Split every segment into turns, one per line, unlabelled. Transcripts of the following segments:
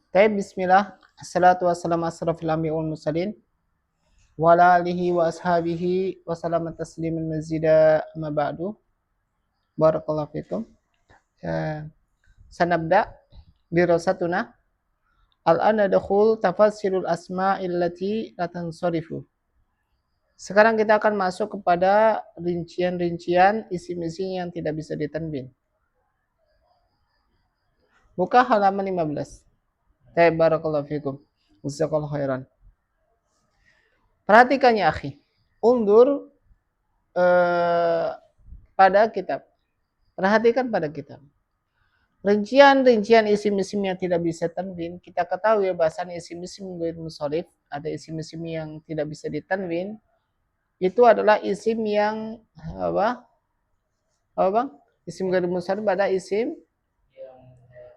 Baik, bismillah. Assalatu wassalamu asrafil anbiya wal mursalin wa ala alihi wa ashabihi wa salama tasliman mazida amma ba'du. Barakallahu fikum. Eh, Sanabda dirasatuna. Al-ana dakhul tafasirul asma'il lati la tansarifu. Sekarang kita akan masuk kepada rincian-rincian isim-isim yang tidak bisa ditanwin. Buka halaman 15. Baik, barakallahu fikum. Jazakallahu khairan. Perhatikan ya akhi. Undur pada kitab. Perhatikan pada kitab. Rincian-rincian isim-isim yang tidak bisa tanwin, kita ketahui bahasan isim-isim ghair munsharif, ada isim-isim yang tidak bisa ditanwin, itu adalah isim yang apa? Apa bang? Isim ghair munsharif ada isim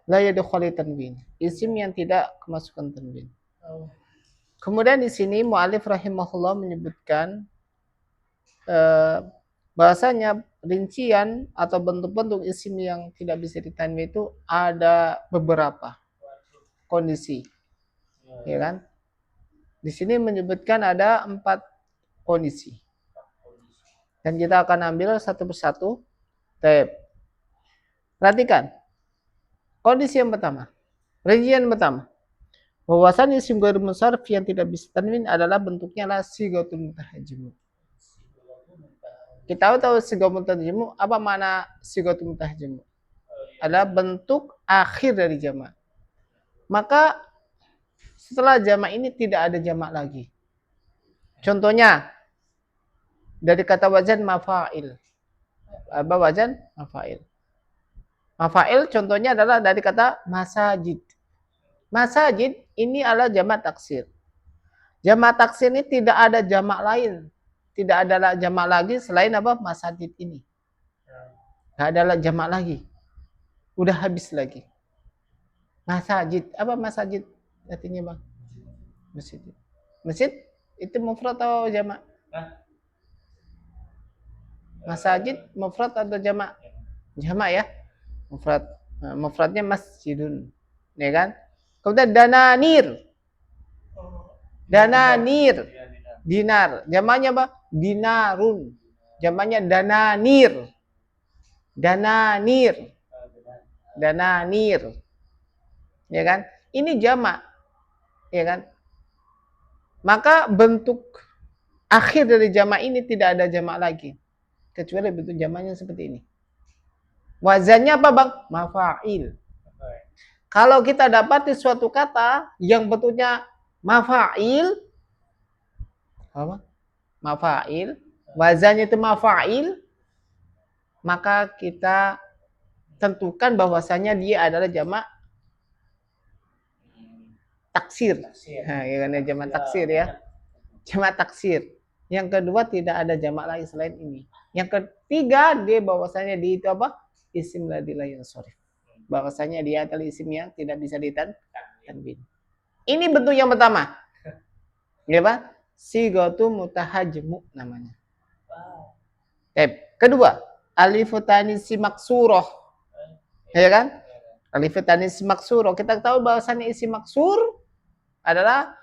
la yadkhulu tanwin, isim yang tidak kemasukan tanwin. Kemudian di sini mu'alif rahimahullah menyebutkan bahasanya rincian atau bentuk-bentuk isim yang tidak bisa ditanwin itu ada beberapa kondisi, ya kan? Di sini menyebutkan ada 4 kondisi, dan kita akan ambil satu persatu. Perhatikan kondisi yang pertama, rincian pertama, bahwasan isim ghair munsharif yang tidak bisa tanwin adalah bentuknya la sighatul mutahajjim. Kita tahu sighatul mutahajjim, apa makna sighatul mutahajjim? Adalah bentuk akhir dari jamak. Maka setelah jamak ini tidak ada jamak lagi. Contohnya dari kata wazan mafa'il. Apa wazan? Mafa'il. Mafa'il contohnya adalah dari kata masajid. Masajid ini adalah jamak taksir. Jamak taksir ini tidak ada jamak lain. Tidak ada jamak lagi selain apa? Masajid ini. Tidak ada jamak lagi. Udah habis lagi. Masajid. Apa masajid artinya bang? Masjid. Masjid itu mufrad atau jamak? Masajid mufrad atau jamak? Jamak ya. Mufrad. Nah, mufradnya masjidun. Ya kan? Kemudian dananir. Dananir. Dinar. Jamaknya apa? Dinarun. Jamaknya dananir. Dananir. Dananir. Ya kan? Ini jamak. Ya kan? Maka bentuk akhir dari jamak ini tidak ada jamak lagi. Kecuali bentuk jamaknya seperti ini. Wazannya apa bang? Mafa'il. Kalau kita dapati suatu kata yang bentuknya mafa'il, apa? Mafa'il, wazannya itu mafa'il, maka kita tentukan bahwasanya dia adalah jamak taksir. Nah, ya kan, jamak taksir ya. Jamak taksir. Yang kedua tidak ada jamak lain selain ini. Yang ketiga dia bahwasanya dia itu apa? Isim ladzi la yansharif. Bahwasanya dia adalah isim yang tidak bisa ditanwin. Ini bentuk yang pertama. Ya Pak? Sigatu mutahajmu namanya. Kedua, alif tanisi maksuroh. Ya kan? Alif tanisi maksuroh. Kita tahu bahwasanya isim maksur adalah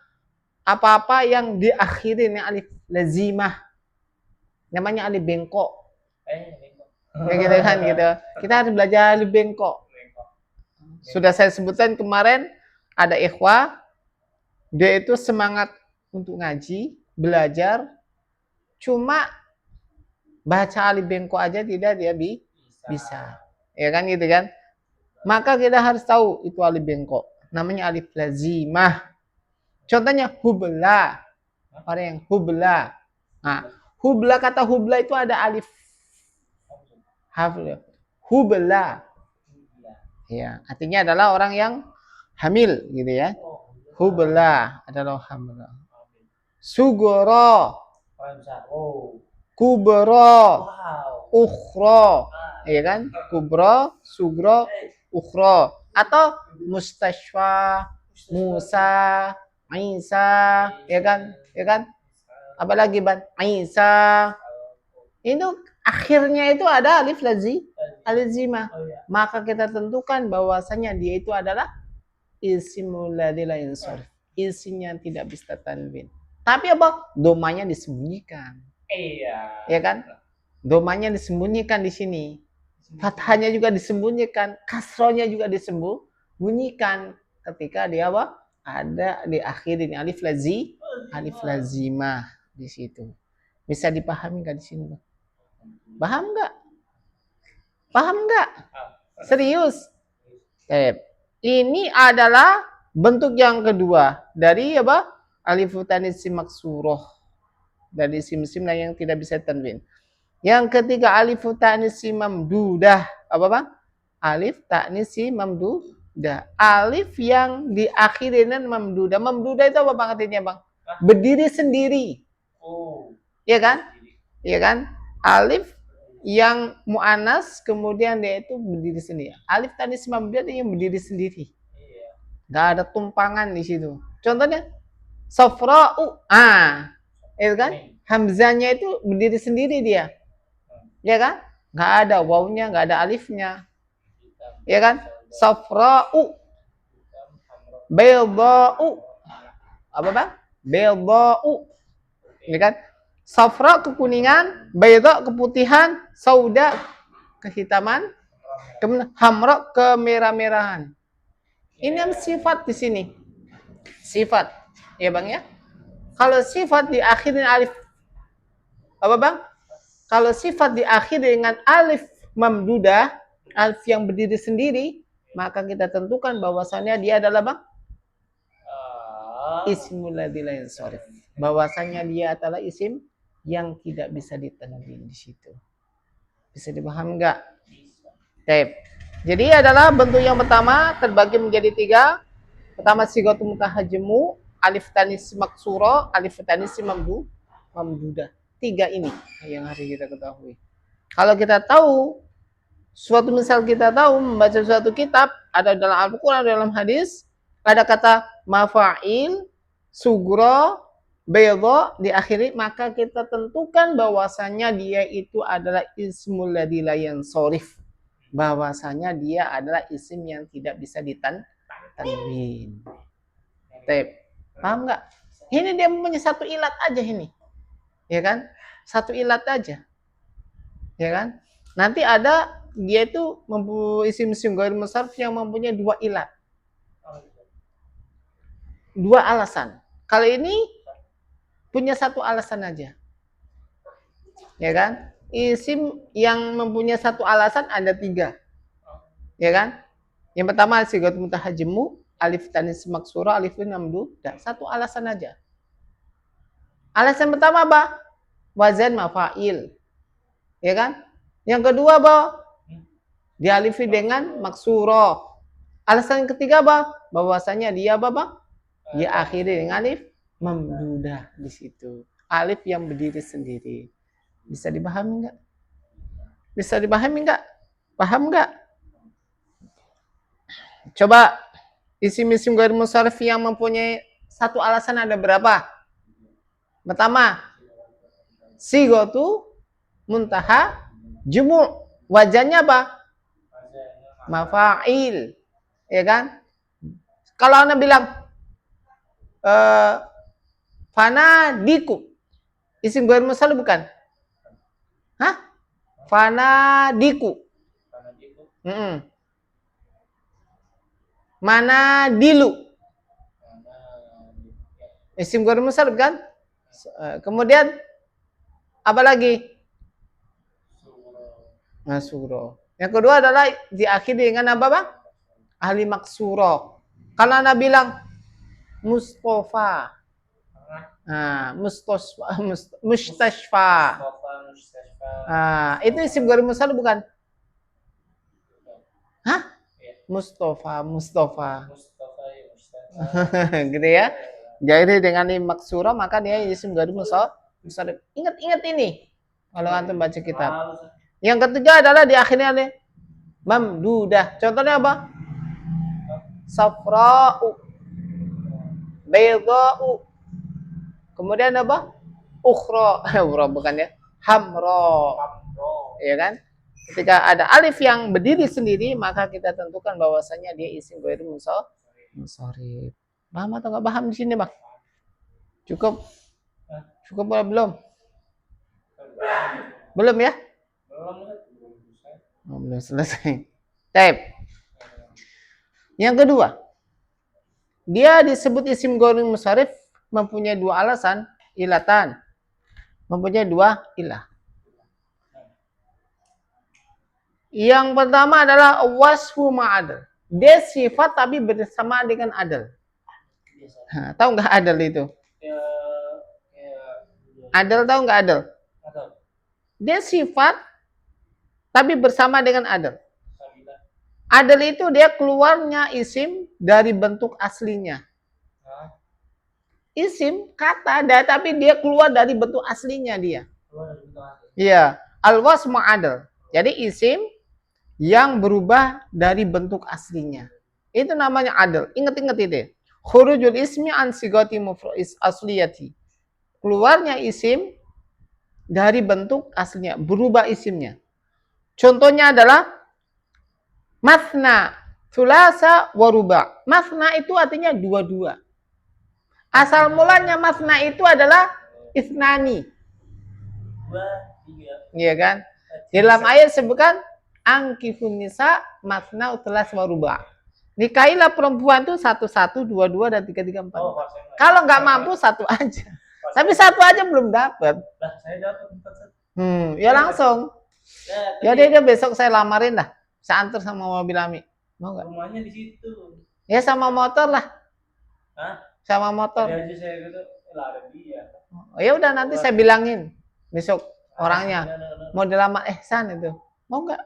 apa-apa yang diakhiri dengan alif lazimah. Namanya alif bengkok. Ya gitu kan gitu. Kita harus belajar alif bengkok. Sudah saya sebutkan kemarin, ada ikhwah, dia itu semangat untuk ngaji, belajar, cuma baca alif bengkok aja tidak dia bisa. Ya kan gitu kan? Maka kita harus tahu itu alif bengkok. Namanya alif lazimah. Contohnya hubla. Orang yang hubla. Nah, hubla, kata hubla itu ada alif. Hubla. Ya, artinya adalah orang yang hamil gitu ya. Hubla adalah hamil. Sugoro. Kubro. Ukhro. Ya kan? Kubro, sugro, ukhro. Atau mustashfa, Musa, Isa, ya kan? Ya kan? Apalagi ban Isa. Itu akhirnya itu ada alif lazimah. Maka kita tentukan bahwasanya dia itu adalah Ismul ladzi la yansarif. Isinya tidak bisa tanwin. Tapi apa? Domanya disembunyikan.
Iya.
Ya kan? Domanya disembunyikan di sini. Fathahnya juga disembunyikan, kasrohnya juga disembunyikan ketika dia apa? Ada di akhir ini alif lazimah di situ. Bisa dipahami nggak di sini, Bang? Paham nggak? Paham nggak? Serius? Ini adalah bentuk yang kedua dari apa? Alif tanis maksuroh. Dari sim-sim yang tidak bisa tanwin. Yang ketiga alif ta'nis mamdudah. Apa Bang? Alif ta'nis mamdudah. Alif yang diakhiri dengan mamdudah. Mamdudah itu apa Bang artinya Bang? Berdiri sendiri.
Oh.
Iya kan? Iya kan? Alif yang mu'anas kemudian dia itu berdiri sendiri. Alif ta'nis mamdudah itu yang berdiri sendiri. Gak ada tumpangan di situ. Contohnya safra'u. Itu kan? Hamzahnya itu berdiri sendiri dia. Ya kan? Nggak ada wawunya, nggak ada alifnya. Ya kan? Safra'u. Baydha'u. Apa Bang? Baydha'u. Ya kan? Safra kekuningan, baydha keputihan, sauda kehitaman, kemudian hamra kemerah-merahan. Ini yang sifat di sini. Sifat. Ya Bang ya? Kalau sifat diakhiri alif apa Bang? Kalau sifat diakhiri dengan alif mamdudah, alif yang berdiri sendiri, maka kita tentukan bahwasannya dia adalah Bang? Ismul ladzi la yansarif. Bahwasannya dia adalah isim yang tidak bisa ditanwin di situ. Bisa dipaham enggak? Baik. Jadi adalah bentuk yang pertama terbagi menjadi 3. Pertama sigatu mutahajjimu, alif tanis maksuro, alif tanis mamdudah. 3 ini yang harus kita ketahui. Kalau kita tahu suatu misal kita tahu membaca suatu kitab ada dalam Al-Qur'an, dalam hadis ada kata mafa'il, sugro, baydha diakhiri, maka kita tentukan bahwasanya dia itu adalah ismul ladzi la yansarif. Bahwasanya dia adalah isim yang tidak bisa ditanwin. Paham nggak? Ini dia punya satu ilat aja ini. Ya kan? Satu ilat aja. Ya kan? Nanti ada dia itu mempunyai isim-isim ghair munsharif yang mempunyai 2 ilat. 2 alasan. Kali ini punya 1 alasan aja. Ya kan? Isim yang mempunyai 1 alasan ada 3. Ya kan? Yang pertama sigatu mutahajjimu, alif tanis maksura, alif mamdudah. 1 alasan aja. Alasan pertama apa? Wazan mafa'il. Ya kan? Yang kedua apa? Dialifi dengan maksuro. Alasan ketiga apa? Bahwasanya dia apa? Diakhiri dengan alif mamdudah di situ. Alif yang berdiri sendiri. Bisa dipahami enggak? Bisa dipahami enggak? Paham enggak? Coba isim-isim ghair munsharif yang mempunyai 1 alasan ada berapa? Pertama, sigatu muntaha jumu'. Wajahnya apa? Mafa'il. Ya kan? Kalau Anda bilang fanadiku. Isim ghair munsharif bukan? Hah? Fanadiku. Mana dilu? Isim ghair munsharif kan? Kemudian apa lagi? Sugro. Yang kedua adalah diakhiri dengan apa Bang? Ahli maksuro. Kalau Anda bilang Mustafa. Mustashfa. Itu isim ghair munsharif bukan? Hah? Mustafa. Gitu ya. Jadi dengan maksuro maka dia isim ghair munsharif. Ingat ini. Kalau antum baca kitab. Yang ketiga adalah diakhirnya oleh mamdudah. Contohnya apa? Safra'u, baydha'u. Kemudian apa? Ukhra. Bukan ya. Hamra. Ya kan? Ketika ada alif yang berdiri sendiri, maka kita tentukan bahwasanya dia isim ghair Munsharif. Paham atau nggak paham di sini, Bang? Cukup? Cukup apa belum? Belum ya? Belum selesai. Taib. Yang kedua, dia disebut isim ghairul munsharif mempunyai dua alasan, ilatan. Mempunyai dua ilah. Yang pertama adalah wasfu ma'adal. Dia sifat tapi bersama dengan adal. Nah, tahu nggak adal itu? Adal tahu nggak adal? Dia sifat tapi bersama dengan adal. Adal itu dia keluarnya isim dari bentuk aslinya. Isim kata ada tapi dia keluar dari bentuk aslinya dia. Iya, al-wasfu ma'adal. Jadi isim yang berubah dari bentuk aslinya. Itu namanya adal. Ingat-ingat itu. Khurujul ismi an sigati mufra'is asliyati. Keluarnya isim dari bentuk aslinya, berubah isimnya. Contohnya adalah masna, sulasa, waruba. Masna itu artinya dua-dua. Asal mulanya masna itu adalah isnani. Iya kan? Dalam ayat sebutkan angkifun nisa masna utelas waruba. Nikahilah perempuan itu 1, 1, 2, 2 dan 3, 3, 4. Kalau nggak mampu satu aja. Tapi satu aja belum dapat.
Saya dapat 4.
Ya langsung. Ya dia besok saya lamarin dah. Saya antar sama mobil Ami. Mau nggak?
Rumahnya di situ.
Ya sama motor lah.
Hah?
Sama motor.
Tadi aja saya gitu, lah ada dia.
Ya udah nanti saya bilangin besok orangnya. Mau dilamar Ehsan itu. Mau nggak?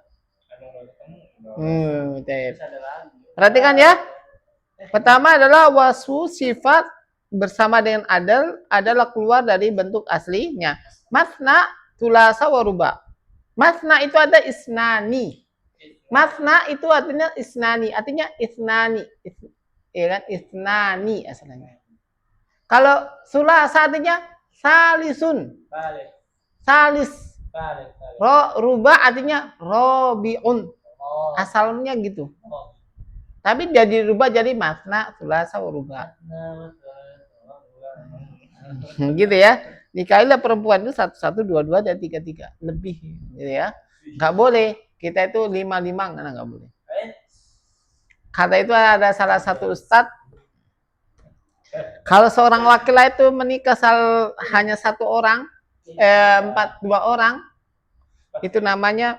Perhatikan ya. Pertama adalah wasfu sifat bersama dengan adal adalah keluar dari bentuk aslinya. Masna, tulasa, waruba. Masna itu ada isnani. Masna itu artinya isnani, artinya isnani. Ya kan? Isnani asalnya. Kalau sulasa artinya salisun. Salis. Ruba artinya robiun. Asalnya gitu. Tapi jadi rubah jadi masna, sulasa, waruba. Gitu ya. Nikahilah perempuan itu 1, 1, 2, 2 dan 3, 3. Lebih gitu ya. Nggak boleh. Kita itu 5, 5 karena nggak boleh. Kata itu ada salah satu ustadz. Kalau seorang laki-laki itu menikah hanya 1 orang, 2 orang, itu namanya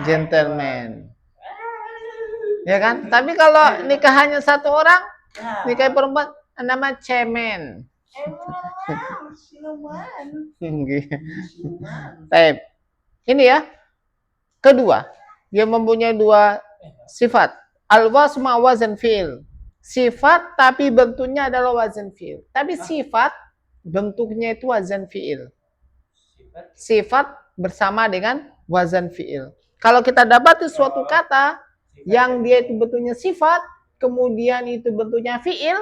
gentleman. Ya kan? Tapi kalau nikah hanya 1 orang, nikah perempuan nama cemen. Baik. Ini ya. Kedua, dia mempunyai 2 sifat. Al-wasma wazan fi'il. Sifat tapi bentuknya adalah wazan fi'il. Tapi sifat bentuknya itu wazan fi'il. Sifat bersama dengan wazan fi'il. Kalau kita dapati suatu kata yang dia itu bentuknya sifat, kemudian itu bentuknya fi'il,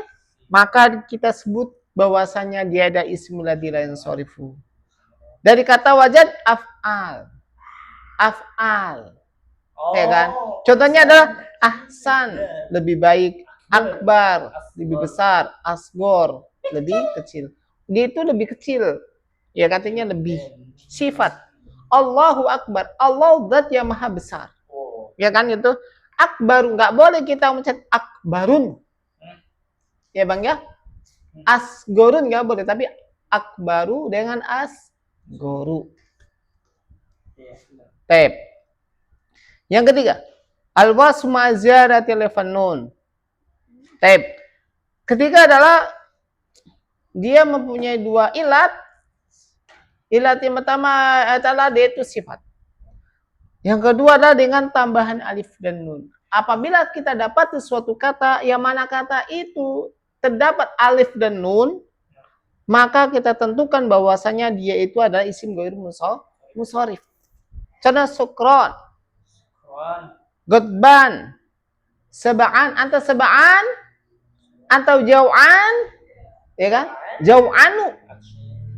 maka kita sebut bahwasanya dia ada ismul ladzi la yansarifu. Dari kata wajad af'al. Af'al. Ya kan? Contohnya adalah ahsan, lebih baik, akbar, lebih besar, asgor, lebih kecil. Dia itu lebih kecil. Ya katanya lebih. Sifat. Allahu akbar. Allah zat yang maha besar. Ya kan itu? Akbaru. Nggak boleh kita mencet akbarun. Ya bang ya? Asgorun nggak boleh. Tapi akbaru dengan asgoru. Tep. Yang ketiga, al-wasma ziyadatil fanun. Tep. Ketiga adalah dia mempunyai 2 ilat. Ilat yang pertama adalah dia itu sifat. Yang kedua adalah dengan tambahan alif dan nun. Apabila kita dapat suatu kata yang mana kata itu terdapat alif dan nun, maka kita tentukan bahwasanya dia itu adalah isim ghair munsharif. Contoh sukron, godban, sebaan, anta sebaan, atau jau'an, ya kan? Jau'anu,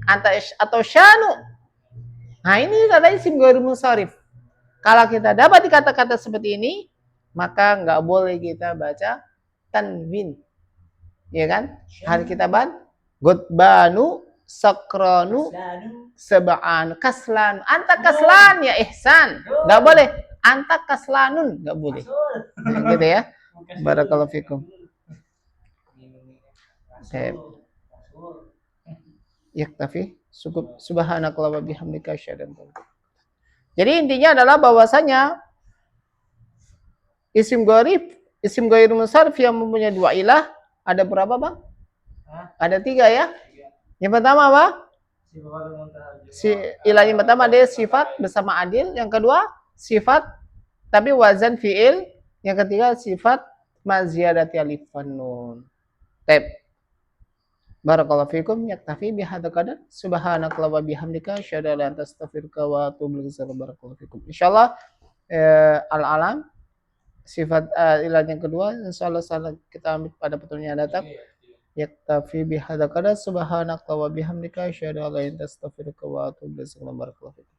anta atau syanu. Nah ini adalah isim ghair munsharif. Kalau kita dapat kata-kata seperti ini, maka nggak boleh kita baca tanwin. ya kan? Hari kitaban, gutbanu, sakranu,
Lalu.
seba'an, kaslan. Anta kaslan ya ihsan. Nggak boleh. Anta kaslanun. Nggak boleh.
Masul.
Gitu ya.
Bukan
Barakallahu
masul.
fikum.
Masul. Masul.
Yaktafi. Subhanakallah wa bihamdika asyhadu an la ilaha illa anta. Jadi intinya adalah bahwasanya isim gharib, isim ghair munsharif yang mempunyai dua ilah ada berapa, Bang?
Hah?
Ada 3 ya. Yang pertama apa? Si ilah yang pertama dia sifat bersama adil, yang kedua sifat tapi wazan fiil, yang ketiga sifat maziyadati alif wan nun. Tab. Barakallahu fikum, yaktafi bihadzal qadar. Subhanakallah wa bihamdika asyhadu an la ilaha illa anta astaghfiruka wa atubu ilaik. Barakallahu fikum. Insyaallah al-alam sifat ilah yang kedua insyaallah kita ambil pada pertemuan yang datang. Yaktafi bihadzal qadar. Subhanakallah wa bihamdika asyhadu an la ilaha illa anta astaghfiruka wa atubu ilaik. Barakallahu fikum.